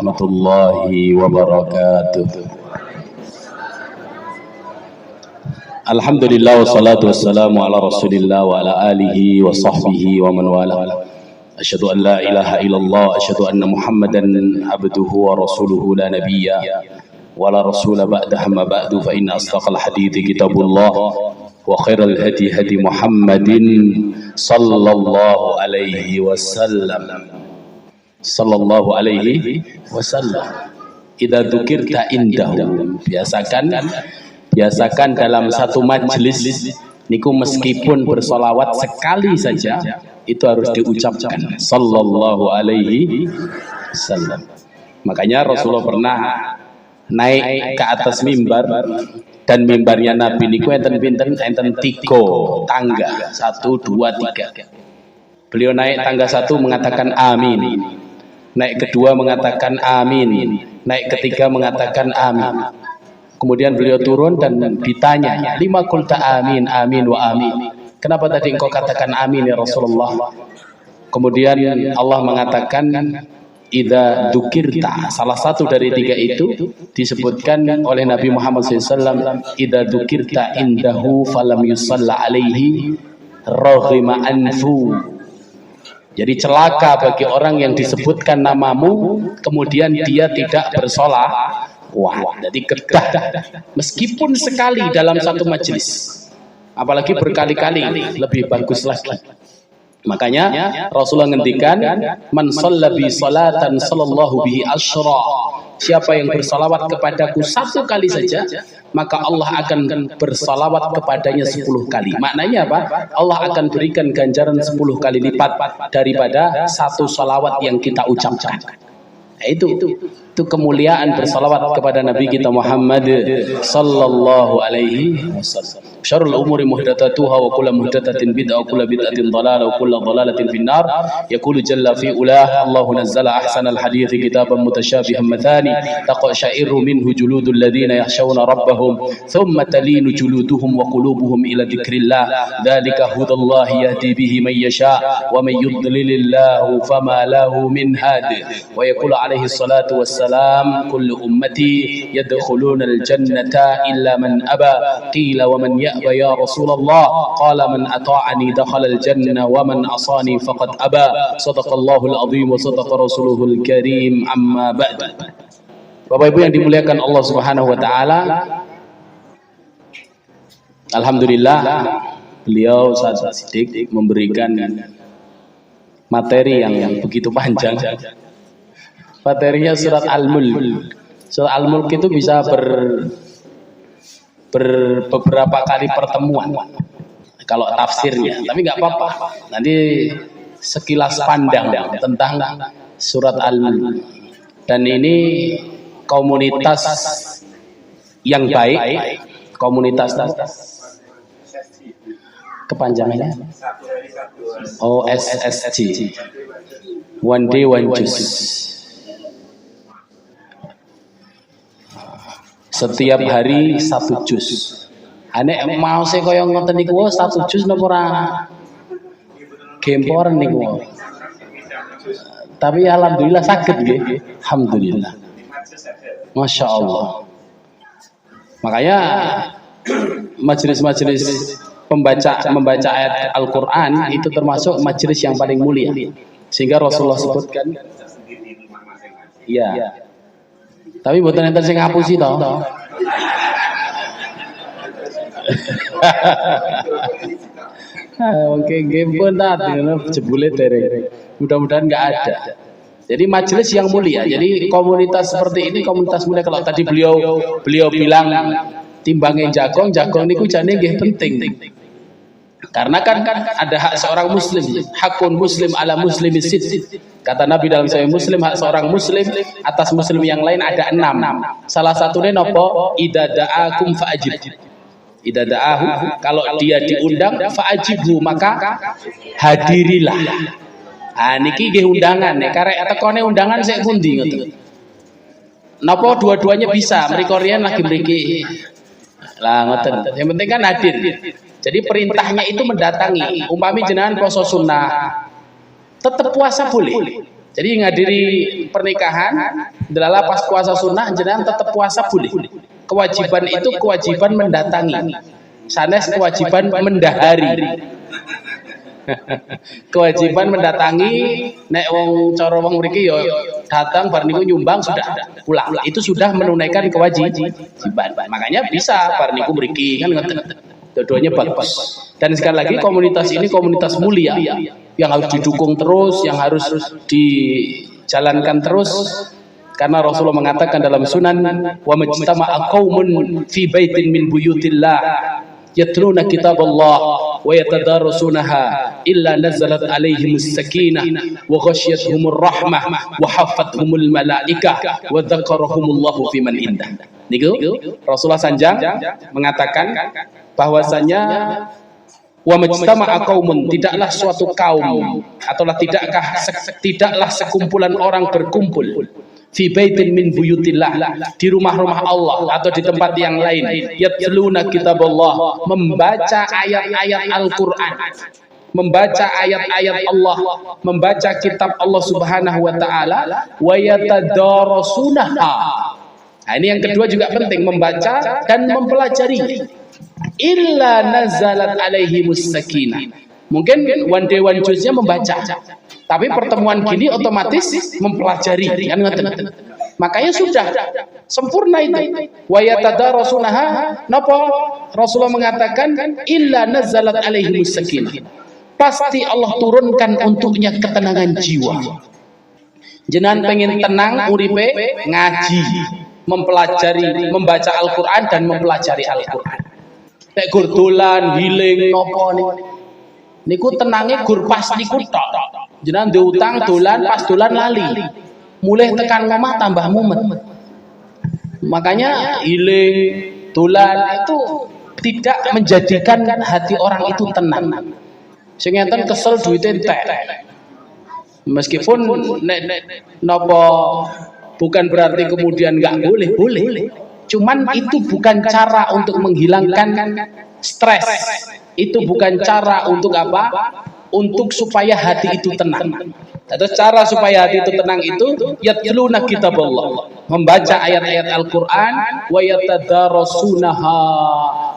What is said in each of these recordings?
warahmatullahi wabarakatuh. Alhamdulillah wassalatu wassalamu ala Rasulillah wa ala alihi wa sahbihi wa man wala. Asyhadu an la ilaha illallah, asyhadu anna Muhammadan abduhu wa rasuluhu la nabiyya wa la rasula ba'dahu, ma ba'du, fa inna asdaqal hadithi kitabullah wa khairal hadi hadi Muhammadin sallallahu alaihi wasallam. Sallallahu alaihi wasallam. Idza dzukirta indahu, biasakan dalam satu majelis niku meskipun bersolawat sekali saja itu harus diucapkan sallallahu alaihi wasallam. Makanya Rasulullah pernah naik ke atas mimbar, dan mimbarnya Nabi niku enten 3 tangga, 1, 2, 3. Beliau naik tangga 1 mengatakan amin, naik kedua mengatakan amin, naik ketiga mengatakan amin. Kemudian beliau turun dan ditanya, lima qulta amin, amin wa amin. Kenapa tadi engkau katakan amin ya Rasulullah? Kemudian Allah mengatakan, idza dzukirta, salah satu dari 3 itu disebutkan oleh Nabi Muhammad SAW, idza dzukirta indahu falam yusalla alaihi raghima anfu. Jadi celaka bagi orang yang disebutkan namamu kemudian dia tidak bersolawat. Wah, jadi kedah meskipun sekali dalam satu majelis, apalagi berkali-kali lebih bagus lagi. Makanya Rasulullah ngendikan, man shallabi salatan sallallahu bihi asyra, siapa yang bersalawat kepadaku 1 kali saja maka Allah akan bersalawat kepadanya 10 kali. Maknanya apa? Allah akan berikan ganjaran 10 kali lipat daripada 1 salawat yang kita ucapkan. Itu kemuliaan bersalawat kepada Nabi kita Muhammad sallallahu alaihi wasallam. Syarrul umuri muhdatsatuha wa kullu muhdatsatin bid'ah wa kullu bid'atin dhalalah wa kullu dhalalatin finnar. Yaqulu jalla fi ulah, Allahu nazzala ahsanal hadithi kitaban mutasyabihan mathani taqsha'irru minhu juludul ladzina yakhshawna rabbahum thumma talinu juluduhum wa qulubuhum ila dzikrillah. Dzalika hudallahi yahdi bihi man yasha wa man yudlilillahu fama lahu min hadi. Wa yaqulu alaihi salatu wassalam, kullu ummati yadkhuluna al-jannata illa man aba. Qila wa man ya'ba ya Rasulullah? Qala man ata'ani dakhala al-jannah wa man asani faqad aba. Shadaqallahu al-azim wa sadaqa rasuluhul karim. Amma ba'du. Bapak Ibu yang dimuliakan Allah Subhanahu wa taala, alhamdulillah beliau saat sidik memberikan materi yang begitu panjang. Materinya surat Al-Mulk. Surat Al-Mulk itu bisa beberapa kali pertemuan kalau tafsirnya, tapi nggak apa-apa. Nanti sekilas pandang tentang surat Al-Mulk. Dan ini komunitas yang baik, komunitas kepanjangannya OSSJ, One Day One Juice. Setiap hari 1 juz. Ane mau saya koyo ngoten niku 1 juz napa ora? Gempor niku. Tapi alhamdulillah saged nggih. Alhamdulillah. Masya Allah. Makanya majelis-majelis membaca ayat Al-Qur'an itu termasuk majelis yang paling mulia. Sehingga Rasulullah sebutkan, iya. Tapi buatan enten sing ngapusi toh. Oke, game pun tadi jebule dereng. Mudah-mudahan enggak ada. Jadi majelis yang mulia. Jadi komunitas seperti ini komunitas mulia. Kalau tadi beliau bilang timbangin jagong niku jane nggih penting. Karena kan ada hak seorang muslim, hakun muslim ala muslimi sid. Kata Nabi dalam Sahih Muslim, hak seorang muslim atas muslim yang lain ada 6. Salah satunya nopo? Idza da'akum fa'ajib. Idza da'ahu, kalau dia diundang fa'ajibhu, maka hadirilah. Niki nggih undangan nek karek tekone undangan sik pundi ngoten. Napa dua-duanya bisa, mriko riyen lagi mriki. Lah ngoten. Yang penting kan hadir. Jadi perintahnya itu mendatangi. Umpami jenengan poso sunnah, tetap puasa boleh. Jadi ngadiri pernikahan adalah pas puasa sunnah jenengan tetap puasa boleh. Kewajiban itu kewajiban mendatangi. Sanes kewajiban mendahari. Kewajiban mendatangi nek wong cara wong mriki ya datang bar niku nyumbang sudah pulang. Itu sudah menunaikan kewajiban. Makanya bisa bar niku mriki kan ngoten. Dua-duanya bagus. Dan sekali lagi komunitas ini komunitas mulia yang harus didukung terus, yang harus dijalankan terus. Karena Rasulullah mengatakan dalam Sunan, wa majtama'a qaumun fi baitin min buyutillah yatluna kitaballah wa yatadarasunaha illa nazalat alaihimus sakinah wa ghasyiyatuhumur rahmah wa hafathumul malaikah wa dzakarahumullahu fiman indah. Niku Rasulullah sanjang mengatakan bahwasanya wa majtama'a qaumun, tidaklah suatu kaum atau tidaklah sekumpulan orang berkumpul fi baitin min buyutillah, di rumah-rumah Allah atau di tempat yang lain, yatluna kitaballah, membaca ayat-ayat Al-Qur'an, membaca ayat-ayat Allah, membaca kitab Allah Subhanahu wa taala, wa yatadarasunaha. Nah, ini yang kedua juga penting, membaca dan mempelajari. Illa nazalat alaihimus sakinah. Mungkin one day one juice-nya membaca, tapi pertemuan gini otomatis mempelajari kan ngoten. Makanya sudah sempurna itu. Wa yatadarasunaha, napa Rasulullah mengatakan illa nazalat alaihimus sakinah. Pasti Allah turunkan untuknya ketenangan jiwa. Jenengan pengen tenang uripe, ngaji, mempelajari, membaca Al-Qur'an dan mempelajari Al-Qur'an. Nek gur dolan healing napa niku tenange gur pas niku tok. Jenengan diutang dolan pas dolan lali. Mulih tekan ngomah tambah mumet. Makanya healing dolan itu tidak menjadikan hati orang itu tenang. Sing enten kesel duite entek. Meskipun nek napa bukan berarti kemudian enggak boleh. Cuman itu bukan cara untuk menghilangkan stres. Itu bukan cara untuk apa? Untuk supaya hati itu tenang. Atau cara supaya hati itu tenang itu yatluna kitaballah, membaca ayat-ayat Al-Qur'an, wa yatadarasunaha,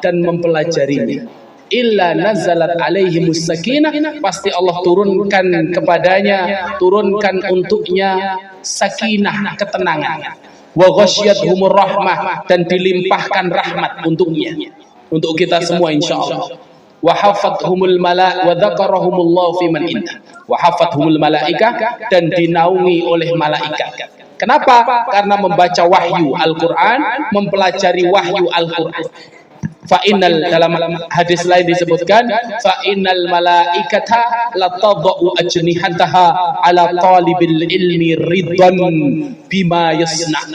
dan mempelajarinya. Illa nazalat alaihimus sakinah, pasti Allah turunkan kepadanya, turunkan untuknya sakinah, ketenangan. Wa ghasyiyatuhumur rahmah, dan dilimpahkan rahmat untuknya, untuk kita semua insyaallah. Wa hafathumul malaa'ikah wa dzakarahumullahu fiman indah. Wa hafathumul malaa'ikah, dan dinaungi oleh malaikat. Kenapa? Karena membaca wahyu Al-Qur'an, mempelajari wahyu Al-Qur'an. Fa innal, dalam hadis lain disebutkan, fa innal malaikata latadau ajnihataha ala talibil ilmi ridwan bima yasna.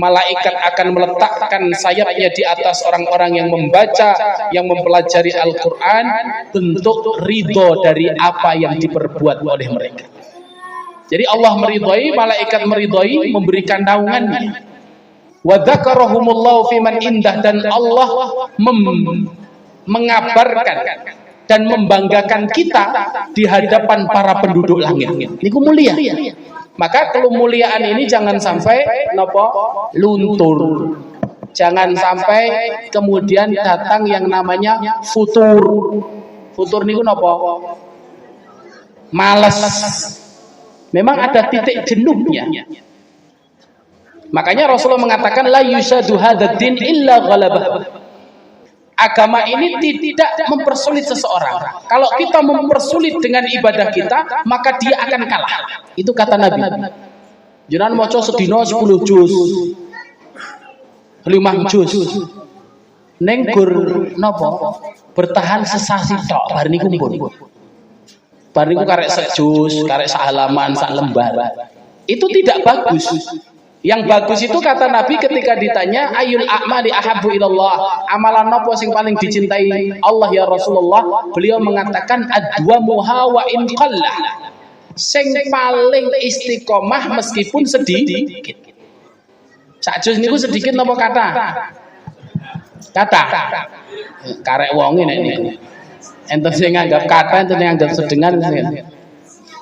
Malaikat akan meletakkan sayapnya di atas orang-orang yang membaca, yang mempelajari Al-Qur'an, bentuk ridho dari apa yang diperbuat oleh mereka. Jadi Allah meridhai, malaikat meridhai, memberikan naungannya. Wa dzakarahumullahu fiman indah, dan Allah mengabarkan dan membanggakan kita di hadapan para penduduk langit. Niku mulia. Maka kemuliaan ini jangan sampai napa luntur. Jangan sampai kemudian datang yang namanya futur. Futur niku napa? Males. Memang ada titik jenuhnya. Makanya Rasulullah mengatakan la yusadu hadzal din illa ghalabah. Agama ini tidak mempersulit seseorang. Kalau kita mempersulit dengan ibadah kita, maka dia akan kalah. Itu kata Nabi. Jenengan maca sedina 10 juz. 5 juz. Ning gur napa? Bertahan sesasi tok bar niku pun. Bar niku karek sak juz, karek sak halaman, sak lembar. Itu tidak bagus. Yang bagus itu kata Nabi ketika ditanya ayul a'mali ahabbu ilallah, amalan apa sing paling dicintai Allah ya Rasulullah, beliau mengatakan adwamuha wa in qallah, sing paling istiqomah meskipun sedikit. Sakjus niku sedikit napa kata? Kata. Karek wonge nek niku. Enten sing nganggap kata, enten sing nganggap sedengan.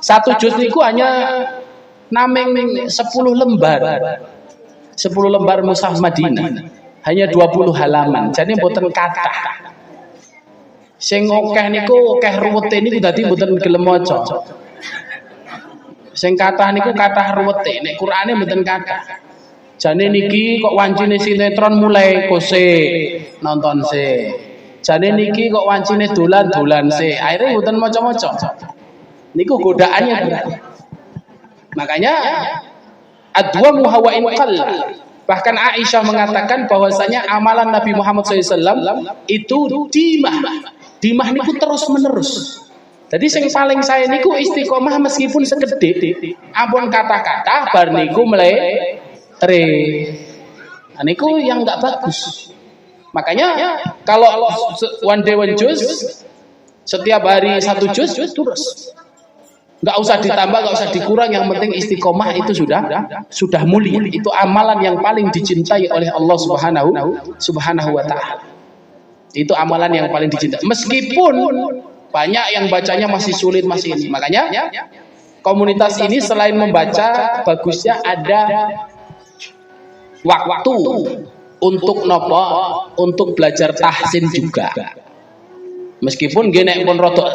Satu juz niku hanya nameng 10 lembar. 10 lembar mushaf Madinah. Hanya 20 halaman. Jadi mboten kathah. Sing akeh niku akeh ruwete niku dadi mboten gelem maca. Sing kathah niku kathah ruwete, nek Qur'ane mboten kathah. Jane niki kok wancine sinetron mulai kose nonton se. Jane niki kok wancine dolan-dolan se. Akhire mboten maca-maca. Niku godaannya berat. Makanya adwamu hawa in qall. Bahkan Aisyah mengatakan bahwasanya amalan Nabi Muhammad SAW itu dimah niku terus menerus. Jadi sing paling saya niku istiqomah meskipun sekedhik. Ampun kata-kata bar niku meletre. Nah, niku yang enggak bagus. Makanya kalau one day one juz setiap hari 1 juz terus. Enggak usah ditambah, enggak usah dikurang, yang penting istiqomah itu sudah mulia. Itu amalan yang paling dicintai oleh Allah Subhanahu wa taala. Itu amalan yang paling dicintai. Meskipun banyak yang bacanya masih sulit masih ini. Makanya komunitas ini selain membaca bagusnya ada waktu untuk nopo, untuk belajar tahsin juga. Meskipun gene pun rodok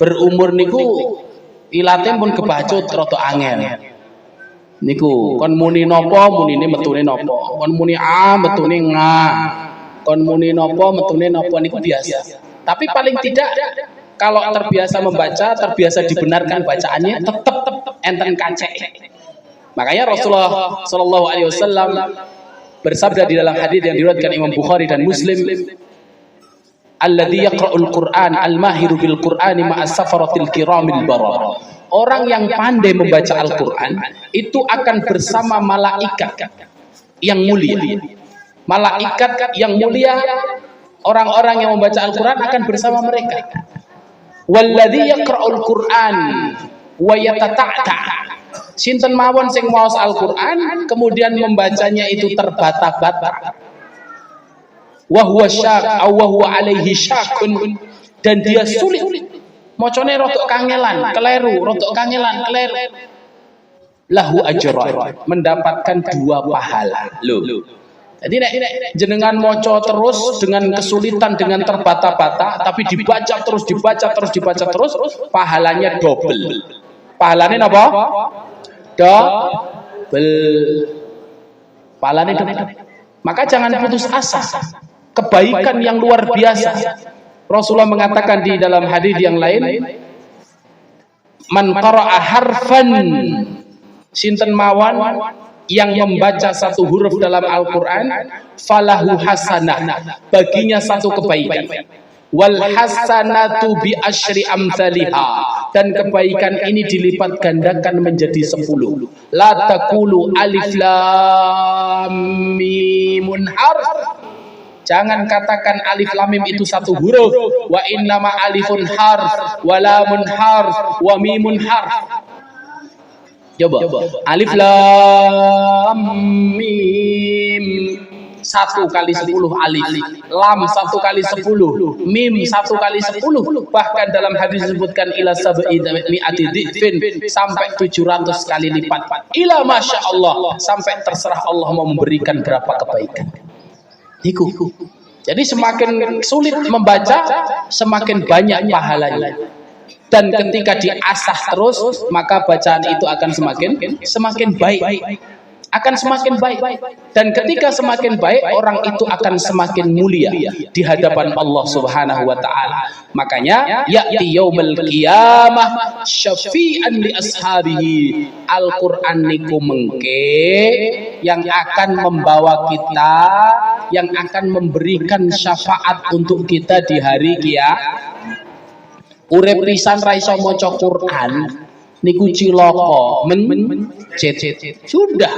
berumur niku ilate pun kebacut rada angel. Niku kon muni napa munine metune napa. Kon muni a metune nga. Kon muni napa metune napa niku biasa. Tapi paling tidak kalau terbiasa membaca, terbiasa dibenarkan bacaannya tetap enten kacek. Makanya Rasulullah sallallahu alaihi wasallam bersabda di dalam hadis yang diriwayatkan Imam Bukhari dan Muslim, alladzi yaqra'ul Qur'an al-mahiru bil Qur'ani ma'as safaratil kiramil barara. Orang yang pandai membaca Al-Qur'an itu akan bersama malaikat yang mulia. Malaikat yang mulia, orang-orang yang membaca Al-Qur'an akan bersama mereka. Walladzi yaqra'ul Qur'an wa yatata'ta. Sinten mawon sing maos Al-Qur'an kemudian membacanya itu terbata-bata. Wa huwa syak aw wa huwa alaihi syakun, dan dia sulit macane rodok kangelan keleru, rodok kangelan keleru, lahu ajran, mendapatkan 2 pahala. Loh, jadi nek jenengan maca terus dengan kesulitan, dengan terbata-bata, tapi dibaca terus pahalanya double. Pahalane napa? Double. Pahalane double. Maka jangan putus asa. Kebaikan yang luar biasa. Rasulullah mengatakan di dalam hadis yang lain, man qara'a harfan, sinten mawon yang membaca 1 huruf dalam Al-Qur'an, falahu hasanah, baginya 1 kebaikan. Wal hasanatu bi asyri amsalihha, dan kebaikan ini dilipat gandakan menjadi 10. La taqulu alif lam mim harf. Jangan katakan alif lam mim itu 1 huruf. Wa innama alifun harf, wa lamun harf, wa mimun harf. Coba. Alif lam mim 1 kali 10 alif. Lam 1 kali 10. Mim 1 kali 10. Bahkan dalam hadis disebutkan ila sab'i mi'ati dhifin, sampai 700 kali lipat. Ila masya Allah, sampai terserah Allah mau memberikan berapa kebaikan. Niku. Jadi semakin sulit membaca, semakin banyak pahalanya. Dan ketika diasah terus, maka bacaan itu akan semakin baik. Akan semakin baik. Dan ketika semakin baik, orang itu akan semakin mulia di hadapan Allah Subhanahu wa taala. Makanya ya'ti yaumil qiyamah syafi'an li ashabihi. Al-Qur'an niku mengke yang akan membawa kita, yang akan memberikan syafaat untuk kita di hari kiamat. Urip pisan ra iso maca Qur'an niku cilaka sudah